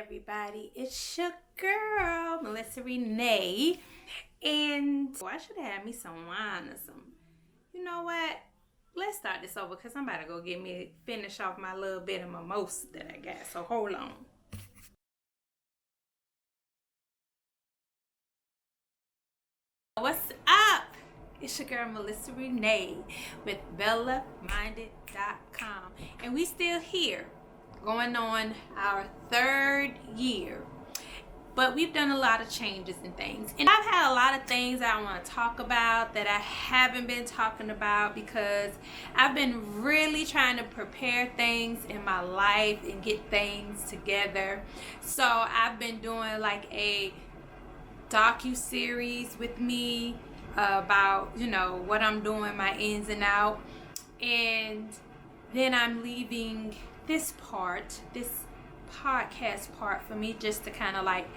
everybody, it's your girl Melissa Renee, and I should have had me some wine or some. You know what? Let's start this over because I'm about to go finish off my little bit of mimosa that I got. So hold on. What's up? It's your girl Melissa Renee with BellaMinded.com, and we still here, going on our 3rd year. But we've done a lot of changes and things. And I've had a lot of things I want to talk about that I haven't been talking about because I've been really trying to prepare things in my life and get things together. So I've been doing like a docu-series with me about, what I'm doing, my ins and out. And then I'm leaving this podcast part for me just to kind of like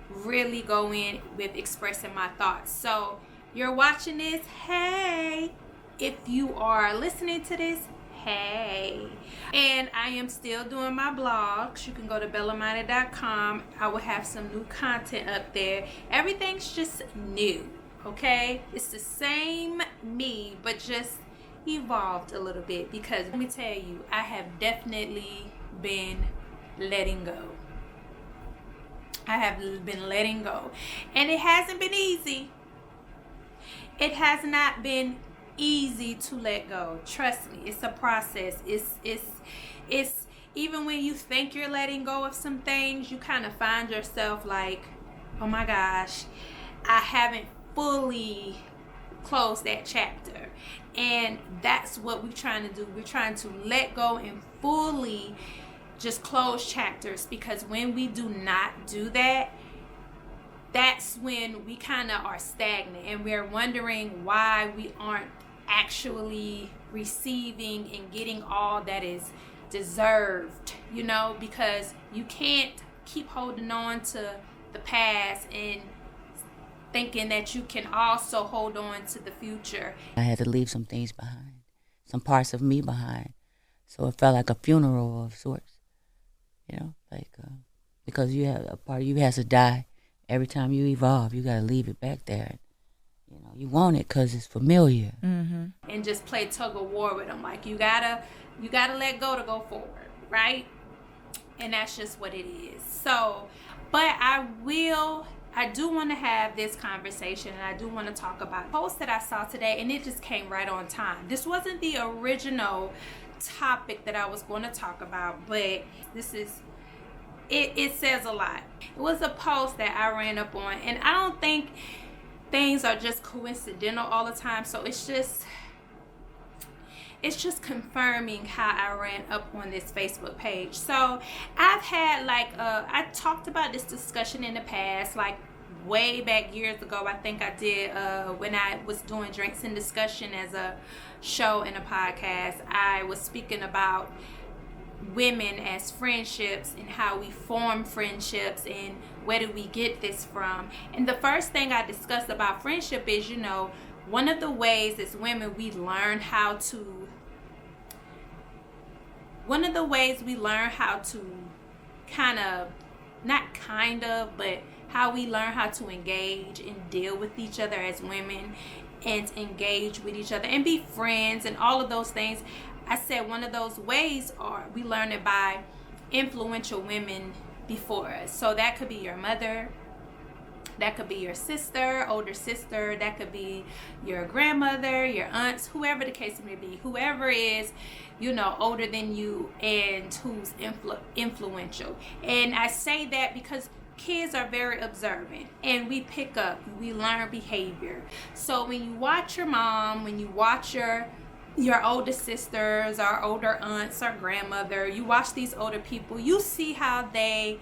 really go in with expressing my thoughts. So you're watching this, hey. If you are listening to this, hey. And I am still doing my blogs. You can go to BellaMinded.com. I will have some new content up there. Everything's just new, okay? It's the same me, but just evolved a little bit, because let me tell you, I have definitely been letting go. I have been letting go, and it hasn't been easy. It has not been easy to let go. Trust me, it's a process. It's even when you think you're letting go of some things, you kind of find yourself like, oh my gosh, I haven't fully closed that chapter. And that's what we're trying to do. We're trying to let go and fully just close chapters, because when we do not do that, that's when we kind of are stagnant and we're wondering why we aren't actually receiving and getting all that is deserved, because you can't keep holding on to the past and thinking that you can also hold on to the future. I had to leave some things behind, some parts of me behind. So it felt like a funeral of sorts, because you have a part of you has to die. Every time you evolve, you got to leave it back there. You want it because it's familiar. Mm-hmm. And just play tug of war with them. Like you gotta let go to go forward, right? And that's just what it is. So, but I do want to have this conversation, and I do want to talk about a post that I saw today, and it just came right on time. This wasn't the original topic that I was going to talk about, but it says a lot. It was a post that I ran up on, and I don't think things are just coincidental all the time. So it's just confirming how I ran up on this Facebook page. So I've had I talked about this discussion in the past, like way back years ago. I think I did when I was doing Drinks and Discussion as a show and a podcast. I was speaking about women as friendships and how we form friendships and where do we get this from. And the first thing I discussed about friendship is, one of the ways as women we learn how to how we learn how to engage and deal with each other as women, and engage with each other and be friends and all of those things. I said one of those ways we learn it by influential women before us. So that could be your mother, that could be your sister, older sister, that could be your grandmother, your aunts, whoever the case may be, whoever is, older than you and who's influential. And I say that because kids are very observant, and we pick up, we learn behavior. So when you watch your mom, when you watch your older sisters, our older aunts, our grandmother, you watch these older people, you see how they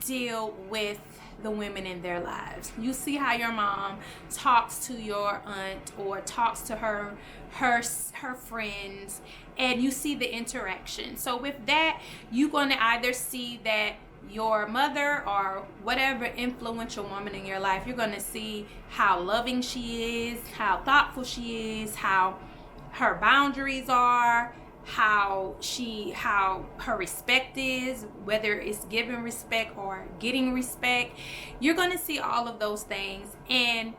deal with the women in their lives. You see how your mom talks to your aunt or talks to her friends, and you see the interaction. So with that, you're going to either see that your mother or whatever influential woman in your life, you're going to see how loving she is, how thoughtful she is, how her boundaries are, how her respect is, whether it's giving respect or getting respect. You're going to see all of those things, and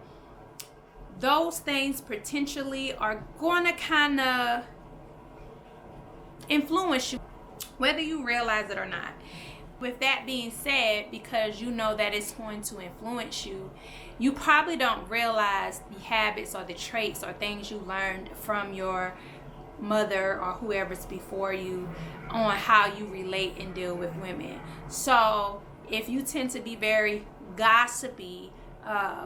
those things potentially are going to kind of influence you, whether you realize it or not. With that being said, because you know that it's going to influence you, you probably don't realize the habits or the traits or things you learned from your mother or whoever's before you on how you relate and deal with women. So if you tend to be very gossipy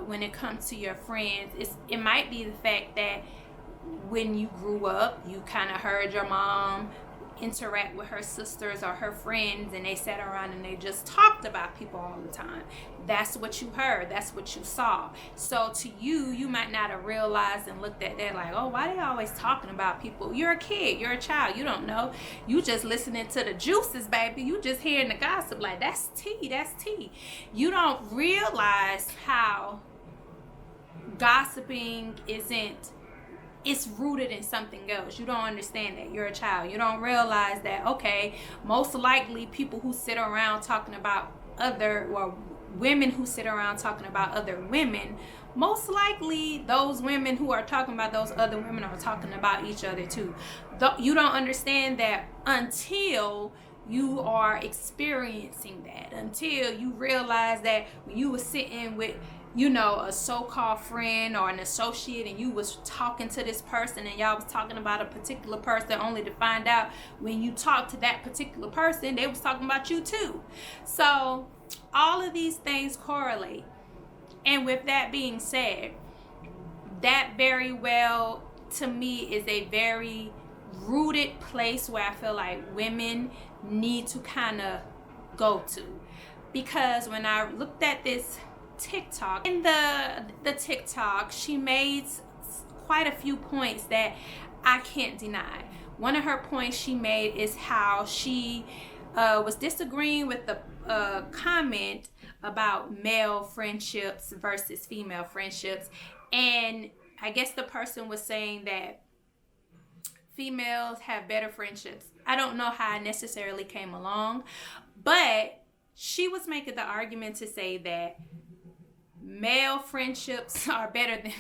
when it comes to your friends, it might be the fact that when you grew up, you kind of heard your mom interact with her sisters or her friends, and they sat around and they just talked about people all the time. That's what you heard, that's what you saw. So to you might not have realized and looked at that like, oh, why they always talking about people? You're a kid, you're a child, you don't know. You just listening to the juices, baby. You just hearing the gossip like, that's tea. You don't realize how gossiping it's rooted in something else. You don't understand that. You're a child. You don't realize that, okay, most likely people who sit around talking about women who sit around talking about other women, most likely those women who are talking about those other women are talking about each other too. You don't understand that until you are experiencing that, until you realize that when you were sitting with a so-called friend or an associate, and you was talking to this person and y'all was talking about a particular person, only to find out when you talked to that particular person, they was talking about you too. So all of these things correlate. And with that being said, that very well to me is a very rooted place where I feel like women need to kind of go to. Because when I looked at this TikTok, in the TikTok, she made quite a few points that I can't deny. One of her points she made is how she was disagreeing with the comment about male friendships versus female friendships, and I guess the person was saying that females have better friendships. I don't know how I necessarily came along, but she was making the argument to say that male friendships are better than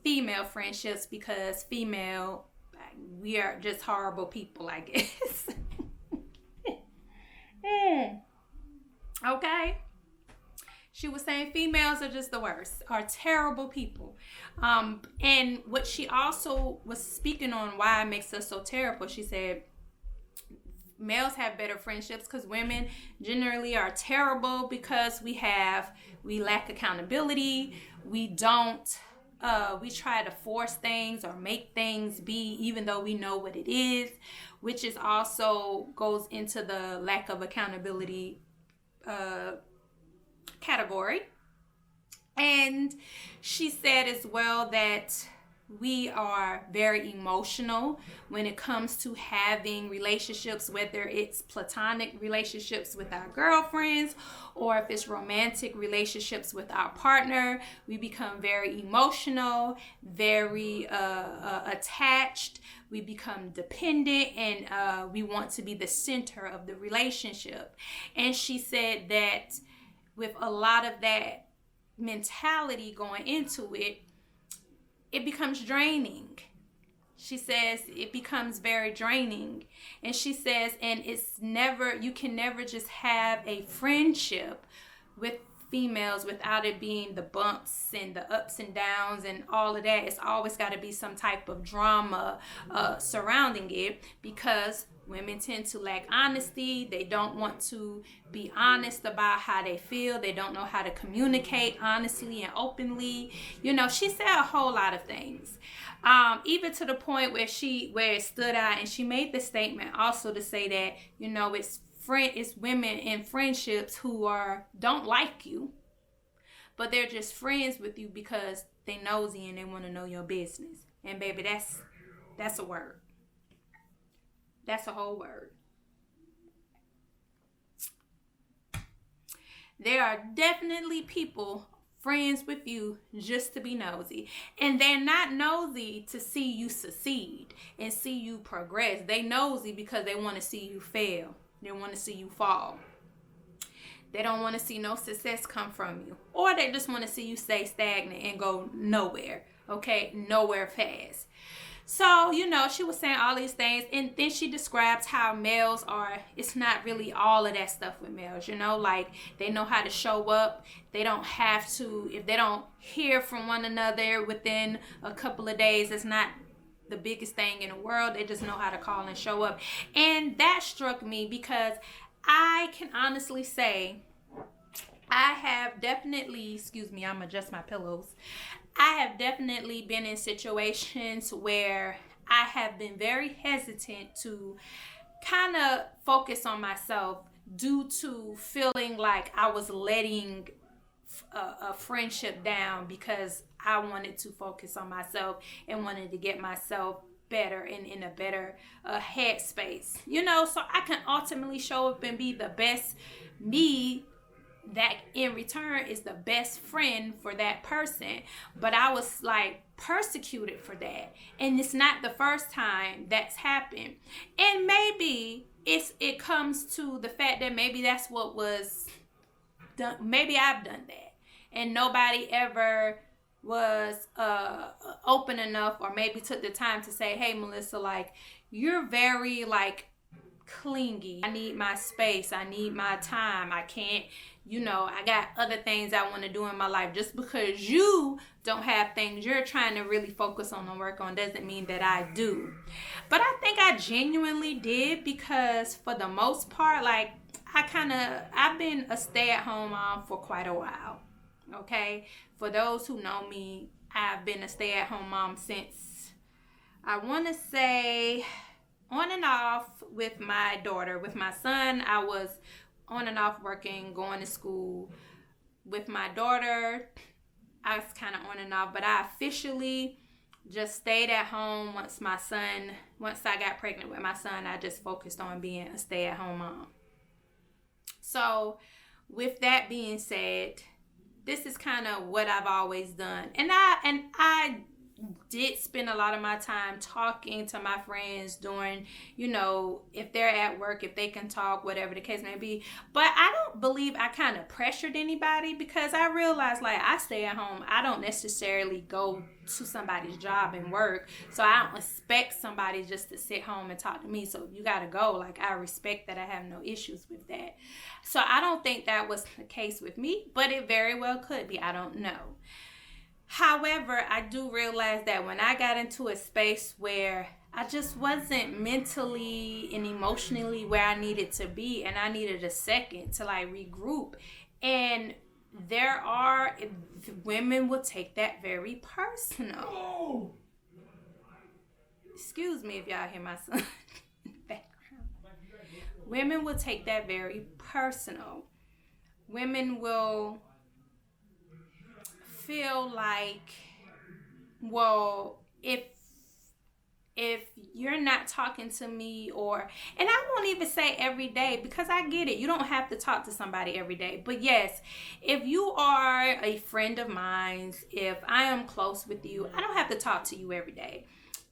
female friendships because we are just horrible people, I guess. Okay? She was saying females are just the worst, are terrible people. And what she also was speaking on why it makes us so terrible, she said males have better friendships because women generally are terrible because we lack accountability. We try to force things or make things be even though we know what it is, which is also goes into the lack of accountability category. And she said as well that we are very emotional when it comes to having relationships, whether it's platonic relationships with our girlfriends or if it's romantic relationships with our partner. We become very emotional, very attached. We become dependent, and we want to be the center of the relationship. And she said that with a lot of that mentality going into it, it becomes draining. She says it becomes very draining. And she says, and you can never just have a friendship with females without it being the bumps and the ups and downs and all of that. It's always got to be some type of drama surrounding it, because women tend to lack honesty. They don't want to be honest about how they feel. They don't know how to communicate honestly and openly. She said a whole lot of things. Even to the point where it stood out, and she made the statement also to say that, it's women in friendships who don't like you, but they're just friends with you because they nosy and they want to know your business. And baby, that's a word. That's a whole word. There are definitely people friends with you just to be nosy. And they're not nosy to see you succeed and see you progress. They nosy because they want to see you fail. They want to see you fall. They don't want to see no success come from you. Or they just want to see you stay stagnant and go nowhere. Okay? Nowhere fast. So, she was saying all these things. And then she describes how males are, it's not really all of that stuff with males. Like they know how to show up. They don't have to, if they don't hear from one another within a couple of days, it's not the biggest thing in the world. They just know how to call and show up. And that struck me because I can honestly say I have definitely, I'm adjust my pillows. I have definitely been in situations where I have been very hesitant to kind of focus on myself due to feeling like I was letting a friendship down because I wanted to focus on myself and wanted to get myself better and in a better headspace. So I can ultimately show up and be the best me that in return is the best friend for that person. But I was like persecuted for that. And it's not the first time that's happened. And maybe it comes to the fact that maybe that's what was done. Maybe I've done that. And nobody ever was open enough or maybe took the time to say, hey, Melissa, like, you're very like clingy. I need my space. I need my time. I can't, I got other things I want to do in my life. Just because you don't have things you're trying to really focus on and work on doesn't mean that I do. But I think I genuinely did because for the most part, like I've been a stay-at-home mom for quite a while. Okay? For those who know me, I've been a stay-at-home mom since, I want to say, on and off with my daughter. With my son, I was on and off working, going to school. With my daughter, I was kind of on and off, but I officially just stayed at home once I got pregnant with my son. I just focused on being a stay-at-home mom. So with that being said, this is kind of what I've always done. And I did spend a lot of my time talking to my friends during, if they're at work, if they can talk, whatever the case may be. But I don't believe I kind of pressured anybody because I realized, like, I stay at home. I don't necessarily go to somebody's job and work. So I don't expect somebody just to sit home and talk to me. So you got to go. Like, I respect that. I have no issues with that. So I don't think that was the case with me, but it very well could be. I don't know. However, I do realize that when I got into a space where I just wasn't mentally and emotionally where I needed to be, and I needed a second to like regroup. And women will take that very personal. Oh. Excuse me if y'all hear my son in the background. Women will take that very personal. Women will feel like, well, if you're not talking to me, and I won't even say every day because I get it. You don't have to talk to somebody every day. But yes, if you are a friend of mine, if I am close with you, I don't have to talk to you every day.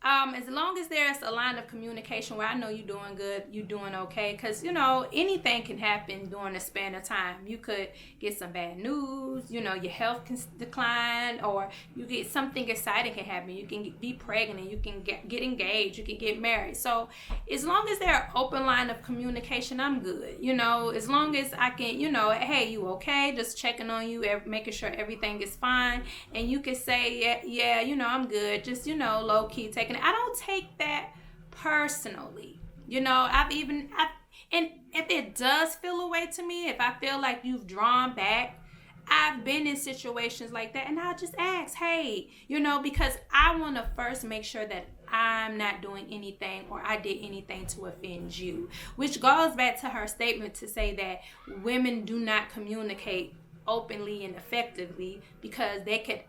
As long as there's a line of communication where I know you're doing good, you're doing okay. Because, anything can happen during a span of time. You could get some bad news, your health can decline, or you get something exciting can happen. You can be pregnant, you can get engaged, you can get married. So as long as there's an open line of communication, I'm good. As long as I can, hey, you okay? Just checking on you, making sure everything is fine. And you can say, yeah, I'm good. Just, low key taking. I don't take that personally. And if it does feel a way to me, if I feel like you've drawn back, I've been in situations like that, and I'll just ask, hey, because I want to first make sure that I'm not doing anything or I did anything to offend you, which goes back to her statement to say that women do not communicate openly and effectively because they could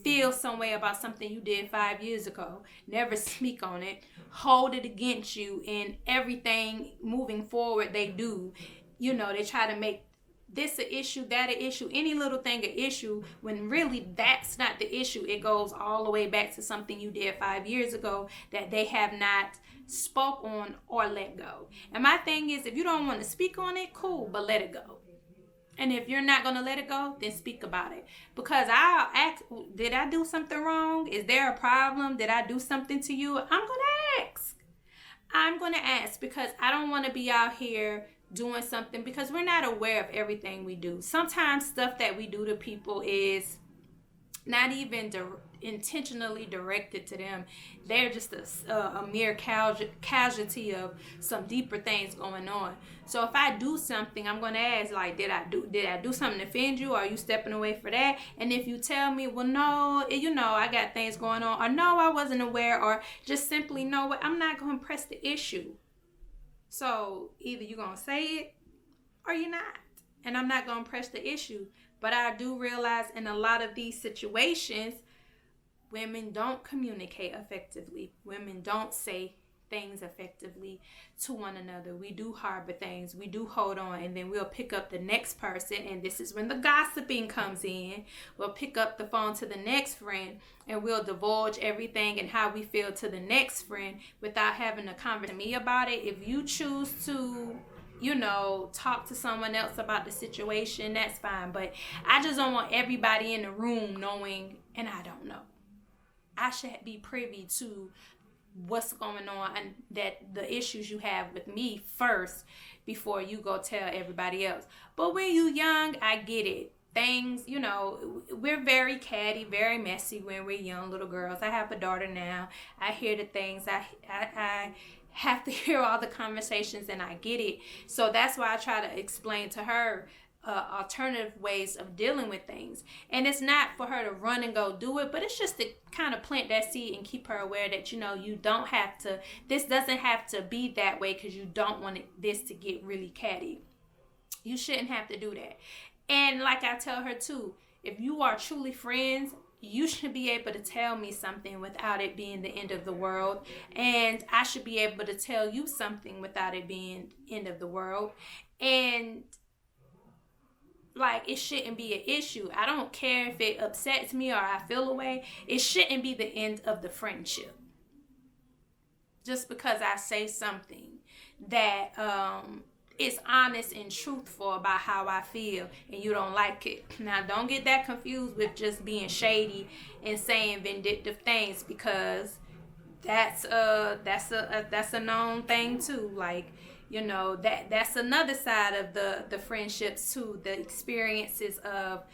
feel some way about something you did 5 years ago, never speak on it, hold it against you, and everything moving forward they do, they try to make this a issue, that a issue, any little thing a issue, when really that's not the issue. It goes all the way back to something you did 5 years ago that they have not spoke on or let go. And my thing is, if you don't want to speak on it, cool, but let it go. And if you're not going to let it go, then speak about it. Because I'll ask, did I do something wrong? Is there a problem? Did I do something to you? I'm going to ask. I'm going to ask because I don't want to be out here doing something because we're not aware of everything we do. Sometimes stuff that we do to people is not even intentionally directed to them. They're just a mere casualty of some deeper things going on. So if I do something, I'm going to ask, like, did I do something to offend you? Are you stepping away for that? And if you tell me, well, no, I got things going on, or no, I wasn't aware, or just simply, no, what, I'm not going to press the issue. So either you're going to say it or you're not. And I'm not going to press the issue. But I do realize in a lot of these situations, women don't communicate effectively. Women don't say things effectively to one another. We do harbor things. We do hold on. And then we'll pick up the next person. And this is when the gossiping comes in. We'll pick up the phone to the next friend. And we'll divulge everything and how we feel to the next friend without having a conversation with me about it. If you choose to talk to someone else about the situation, that's fine. But I just don't want everybody in the room knowing, and I don't know. I should be privy to what's going on and that the issues you have with me first before you go tell everybody else. But when you're young, I get it. Things, we're very catty, very messy when we're young little girls. I have a daughter now. I hear the things. I have to hear all the conversations, and I get it. So that's why I try to explain to her alternative ways of dealing with things. And it's not for her to run and go do it, but it's just to kind of plant that seed and keep her aware that, you don't have to, this doesn't have to be that way because you don't want this to get really catty. You shouldn't have to do that. And like I tell her too, if you are truly friends, you should be able to tell me something without it being the end of the world. And I should be able to tell you something without it being end of the world. And like, it shouldn't be an issue. I don't care if it upsets me or I feel away. It shouldn't be the end of the friendship. Just because I say something that is honest and truthful about how I feel and you don't like it. Now, don't get that confused with just being shady and saying vindictive things, because that's a known thing too. Like, that's another side of the friendships too. The experiences of,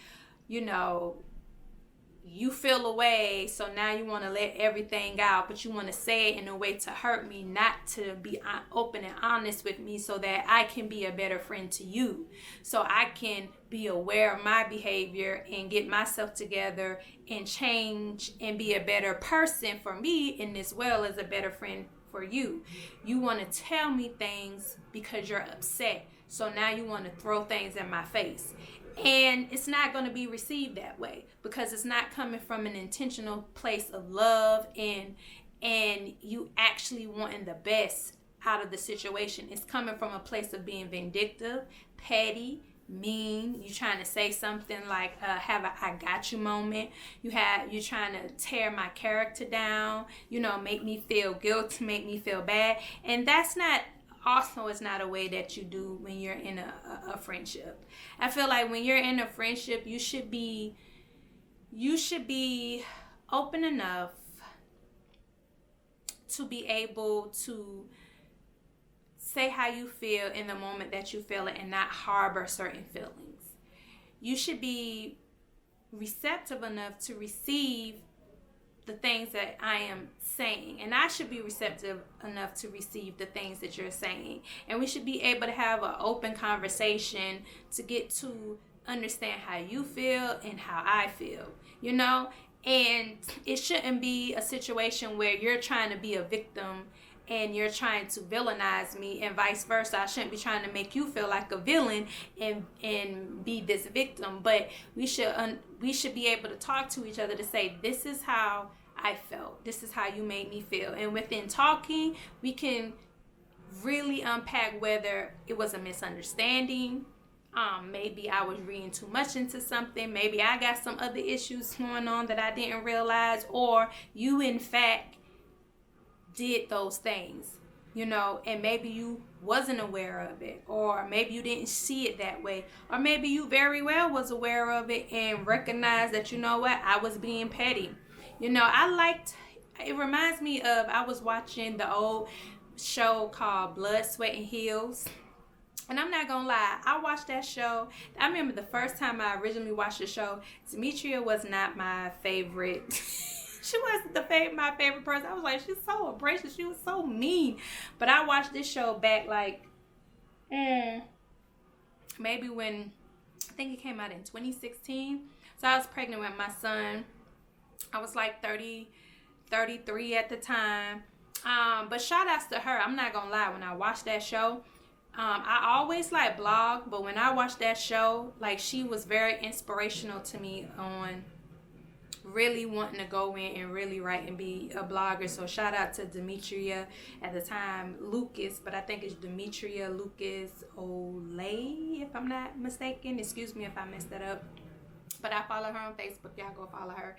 you feel away, so now you want to let everything out, but you want to say it in a way to hurt me, not to be open and honest with me, so that I can be a better friend to you, so I can be aware of my behavior and get myself together and change and be a better person for me, and as well as a better friend for you. You want to tell me things because you're upset, so now you want to throw things in my face. And it's not going to be received that way, because it's not coming from an intentional place of love and you actually wanting the best out of the situation. It's coming from a place of being vindictive, petty, mean. You trying to say something like have a I got you moment. You trying to tear my character down, make me feel guilty, make me feel bad. And that's not, also it's not a way that you do when you're in a friendship. I feel like when you're in a friendship, you should be open enough to be able to say how you feel in the moment that you feel it and not harbor certain feelings. You should be receptive enough to receive the things that I am saying, and I should be receptive enough to receive the things that you're saying, and we should be able to have an open conversation to get to understand how you feel and how I feel, and it shouldn't be a situation where you're trying to be a victim and you're trying to villainize me, and vice versa. I shouldn't be trying to make you feel like a villain and be this victim. But we should be able to talk to each other to say, this is how I felt, this is how you made me feel. And within talking, we can really unpack whether it was a misunderstanding, Maybe I was reading too much into something. Maybe I got some other issues going on that I didn't realize, or you in fact did those things, and maybe you wasn't aware of it, or maybe you didn't see it that way, or maybe you very well was aware of it and recognized that, I was being petty. It reminds me of, I was watching the old show called Blood, Sweat, and Heels. And I'm not gonna lie, I watched that show. I remember the first time I originally watched the show, Demetria was not my favorite. She wasn't my favorite person. I was like, she's so abrasive. She was so mean. But I watched this show back maybe when, I think it came out in 2016. So I was pregnant with my son. I was like 33 at the time. But shout outs to her. I'm not gonna lie, when I watched that show, I always blog, but when I watched that show, she was very inspirational to me on really wanting to go in and really write and be a blogger. So shout out to Demetria, at the time Lucas, but I think it's Demetria Lucas Olay, if I'm not mistaken. Excuse me if I messed that up. But I follow her on Facebook. Y'all go follow her.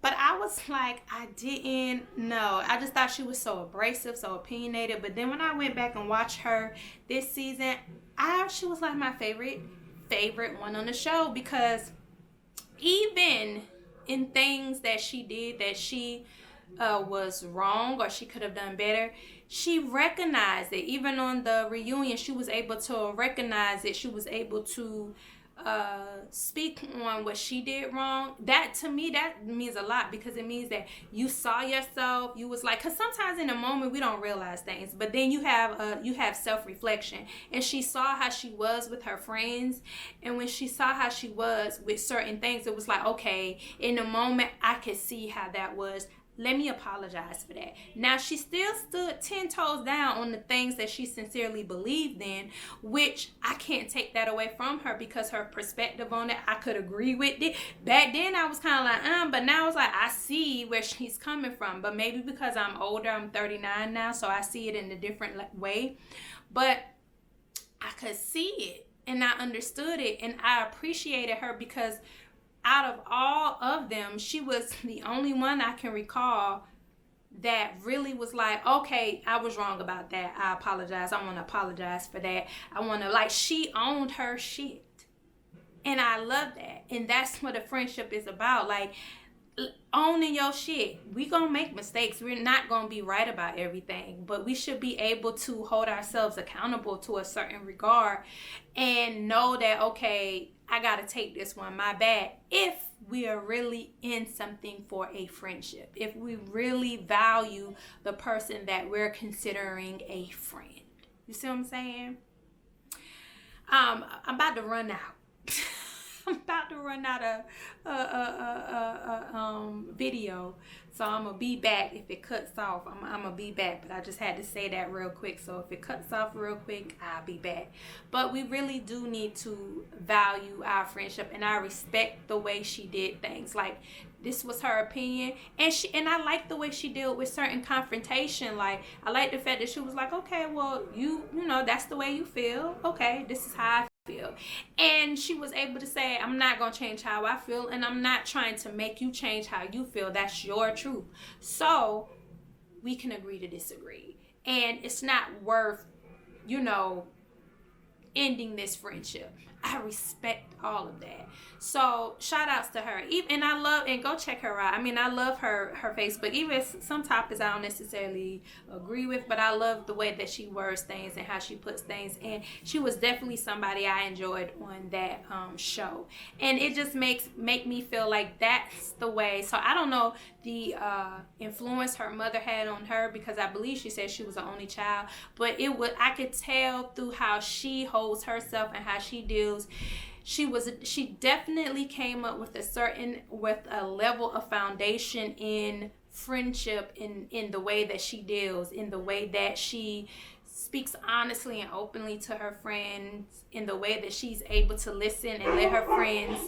But I was like, I didn't know. I just thought she was so abrasive, so opinionated. But then when I went back and watched her this season, she was like my favorite one on the show, because even in things that she did that she was wrong or she could have done better, she recognized it. Even on the reunion, she was able to recognize it. She was able to speak on what she did wrong. That, to me, that means a lot, because it means that you saw yourself. You was because sometimes in a moment we don't realize things, but then you have self-reflection. And she saw how she was with her friends, and when she saw how she was with certain things, it was like, okay, in the moment I could see how that was. Let me apologize for that. Now, she still stood 10 toes down on the things that she sincerely believed in, which I can't take that away from her, because her perspective on it, I could agree with it. Back then, I was kind of like, but now it's like, I see where she's coming from. But maybe because I'm older, I'm 39 now, so I see it in a different way. But I could see it, and I understood it, and I appreciated her, because out of all of them, she was the only one I can recall that really was like, okay, I was wrong about that. I apologize. I want to apologize for that. I want to, she owned her shit. And I love that. And that's what a friendship is about. Owning your shit. We gonna make mistakes. We're not gonna be right about everything, but we should be able to hold ourselves accountable to a certain regard and know that, okay, I gotta take this one, my bad, if we are really in something for a friendship, if we really value the person that we're considering a friend. You see what I'm saying? I'm about to run out. I'm about to run out of video, so I'm gonna be back. If it cuts off, I'm gonna be back, but I just had to say that real quick. So if it cuts off real quick, I'll be back. But we really do need to value our friendship, and I respect the way she did things. This was her opinion, and I like the way she dealt with certain confrontation. I like the fact that she was like, okay, well, you know, that's the way you feel. Okay, this is how I feel. And she was able to say, I'm not going to change how I feel, and I'm not trying to make you change how you feel. That's your truth. So we can agree to disagree. And it's not worth, ending this friendship. I respect all of that. So shout outs to her. And I love, and go check her out. I mean, I love her Facebook. Even some topics I don't necessarily agree with, but I love the way that she words things and how she puts things. And she was definitely somebody I enjoyed on that show. And it just make me feel like that's the way. So I don't know the influence her mother had on her, because I believe she said she was the only child. But I could tell through how she holds herself and how she deals. She definitely came up with a level of foundation in friendship, in the way that she deals, in the way that she speaks honestly and openly to her friends, in the way that she's able to listen and let her friends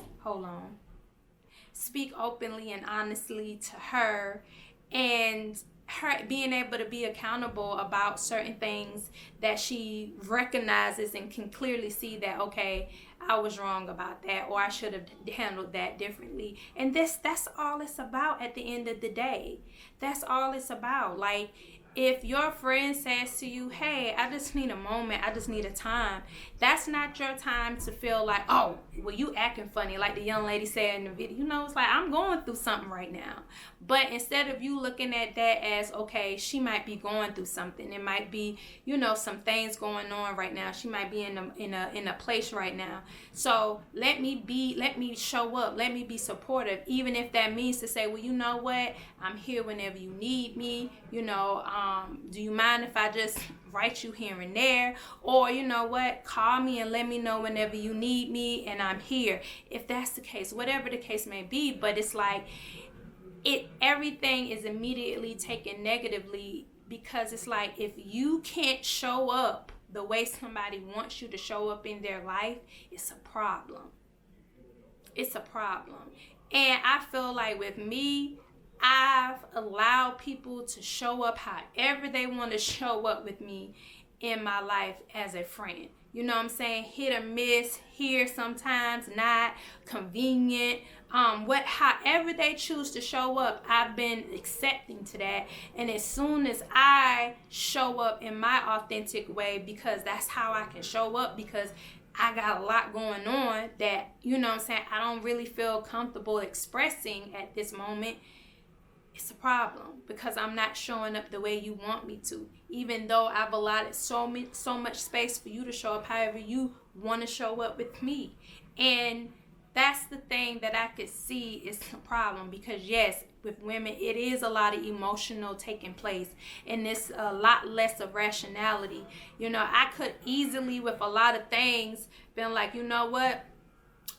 speak openly and honestly to her. And her being able to be accountable about certain things that she recognizes and can clearly see that, okay, I was wrong about that, or I should have handled that differently. And that's all it's about at the end of the day. That's all it's about. Like, if your friend says to you, hey, I just need a moment, I just need a time, that's not your time to feel like, oh, well, you acting funny, like the young lady said in the video. You know, it's like, I'm going through something right now. But instead of you looking at that as, okay, she might be going through something, it might be, you know, some things going on right now, she might be in a place right now. So let me show up, let me be supportive, even if that means to say, well, you know what, I'm here whenever you need me. You know, do you mind if I just write you here and there? Or, you know what, call me and let me know whenever you need me, and I'm here. If that's the case, whatever the case may be. But it's like, everything is immediately taken negatively, because it's like, if you can't show up the way somebody wants you to show up in their life, it's a problem. It's a problem. And I feel like with me, I've allowed people to show up however they want to show up with me in my life as a friend. You know what I'm saying? Hit or miss, here sometimes, not convenient. However they choose to show up, I've been accepting to that. And as soon as I show up in my authentic way, because that's how I can show up, because I got a lot going on that, you know what I'm saying, I don't really feel comfortable expressing at this moment, it's a problem, because I'm not showing up the way you want me to, even though I've allotted so much space for you to show up however you want to show up with me. And that's the thing that I could see is the problem, because yes, with women, it is a lot of emotional taking place, and it's a lot less of rationality. You know, I could easily, with a lot of things, been like, you know what,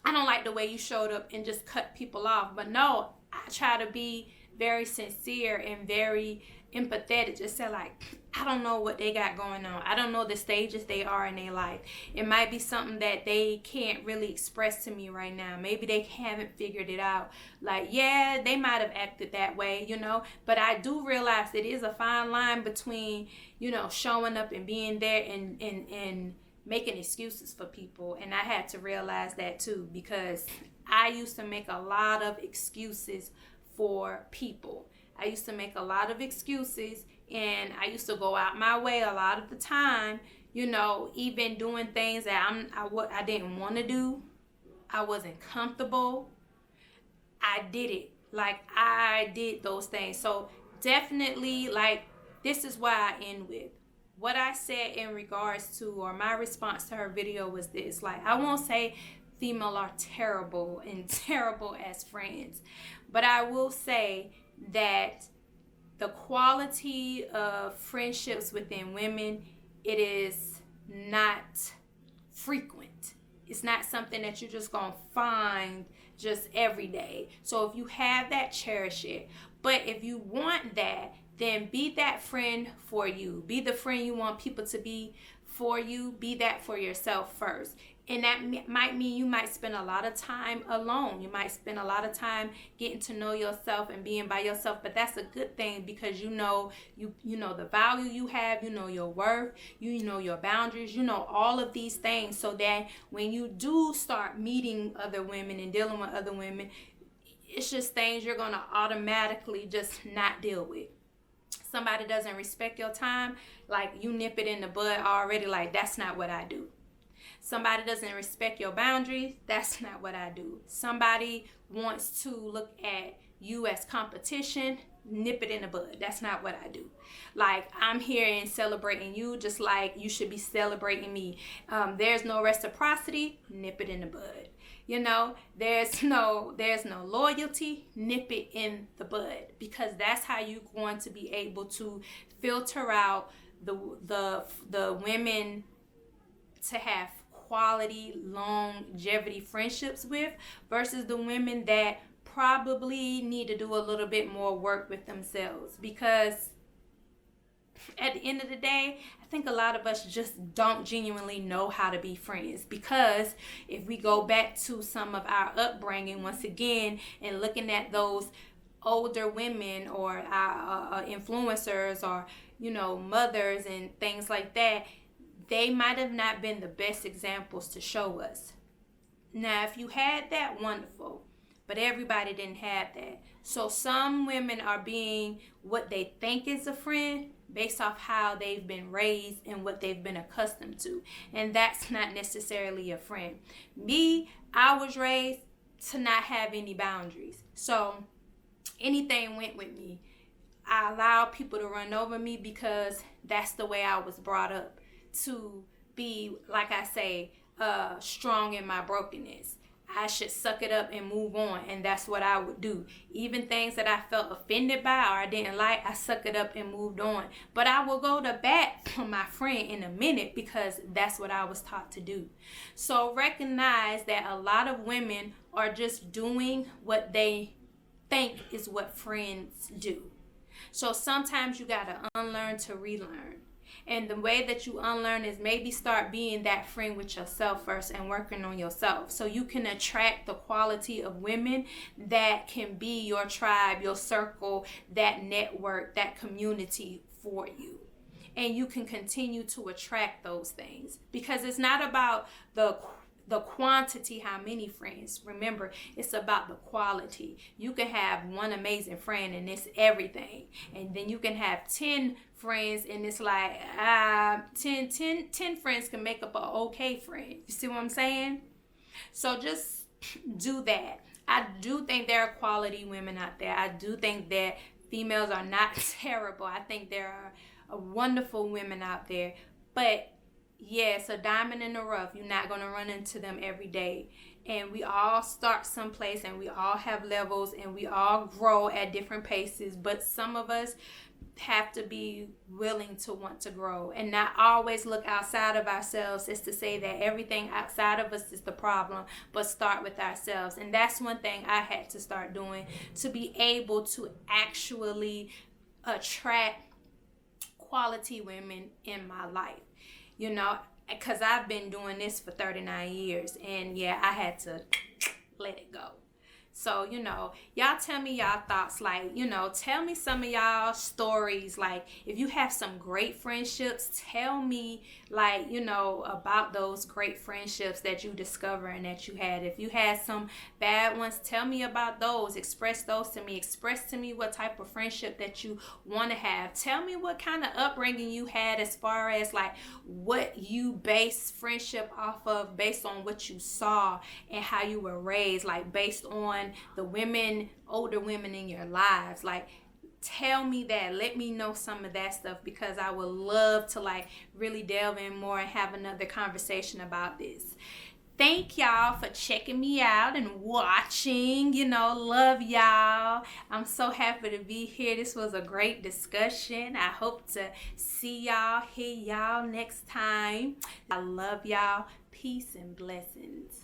I don't like the way you showed up, and just cut people off. But no, I try to be very sincere and very empathetic. Just say, like, I don't know what they got going on. I don't know the stages they are in their life. It might be something that they can't really express to me right now. Maybe they haven't figured it out. Like, yeah, they might have acted that way, you know, but I do realize it is a fine line between, you know, showing up and being there and making excuses for people. And I had to realize that too, because I used to make a lot of excuses for people. I used to make a lot of excuses, and I used to go out my way a lot of the time, you know, even doing things that I didn't want to do. I wasn't comfortable. I did it. Like, I did those things. So definitely, like, this is why I end with what I said in regards to, or my response to her video was this. Like, I won't say female are terrible and terrible as friends, but I will say that the quality of friendships within women, it is not frequent. It's not something that you're just gonna find just every day. So if you have that, cherish it. But if you want that, then be that friend for you. Be the friend you want people to be for you. Be that for yourself first. And that might mean you might spend a lot of time alone. You might spend a lot of time getting to know yourself and being by yourself. But that's a good thing, because you know the value you have, you know your worth, you know your boundaries, you know all of these things, so that when you do start meeting other women and dealing with other women, it's just things you're going to automatically just not deal with. Somebody doesn't respect your time, like, you nip it in the bud already. Like, that's not what I do. Somebody doesn't respect your boundaries, that's not what I do. Somebody wants to look at you as competition, nip it in the bud. That's not what I do. Like, I'm here and celebrating you just like you should be celebrating me. There's no reciprocity, nip it in the bud. You know, there's no loyalty, nip it in the bud, because that's how you're going to be able to filter out the women to have quality longevity friendships with, versus the women that probably need to do a little bit more work with themselves. Because at the end of the day, I think a lot of us just don't genuinely know how to be friends. Because if we go back to some of our upbringing once again and looking at those older women or influencers or, mothers and things like that, they might have not been the best examples to show us. Now, if you had that, wonderful. But everybody didn't have that. So some women are being what they think is a friend based off how they've been raised and what they've been accustomed to. And that's not necessarily a friend. Me, I was raised to not have any boundaries. So anything went with me. I allowed people to run over me because that's the way I was brought up, to be, like I say, strong in my brokenness. I should suck it up and move on, and that's what I would do. Even things that I felt offended by or I didn't like, I suck it up and moved on. But I will go to bat for my friend in a minute because that's what I was taught to do. So recognize that a lot of women are just doing what they think is what friends do. So sometimes you got to unlearn to relearn. And the way that you unlearn is maybe start being that friend with yourself first and working on yourself, so you can attract the quality of women that can be your tribe, your circle, that network, that community for you. And you can continue to attract those things, because it's not about the quantity, how many friends. Remember, it's about the quality. You can have one amazing friend and it's everything. And then you can have 10 friends and it's like 10 friends can make up an okay friend. You see what I'm saying? So just do that. I do think there are quality women out there. I do think that females are not terrible. I think there are wonderful women out there. But yeah, it's a diamond in the rough. You're not going to run into them every day. And we all start someplace and we all have levels and we all grow at different paces. But some of us have to be willing to want to grow and not always look outside of ourselves. Is to say that everything outside of us is the problem, but start with ourselves. And that's one thing I had to start doing to be able to actually attract quality women in my life. Because I've been doing this for 39 years. And yeah, I had to let it go. So, y'all tell me y'all thoughts. Tell me some of y'all stories. Like, if you have some great friendships, tell me, about those great friendships that you discover and that you had. If you had some bad ones, tell me about those. Express those to me. Express to me what type of friendship that you want to have. Tell me what kind of upbringing you had as far as, what you base friendship off of based on what you saw and how you were raised, based on the older women in your lives. Tell me that. Let me know some of that stuff, because I would love to really delve in more and have another conversation about this. Thank y'all for checking me out and watching. Love y'all. I'm so happy to be here. This was a great discussion. I hope to see y'all, hear y'all next time. I love y'all. Peace and blessings.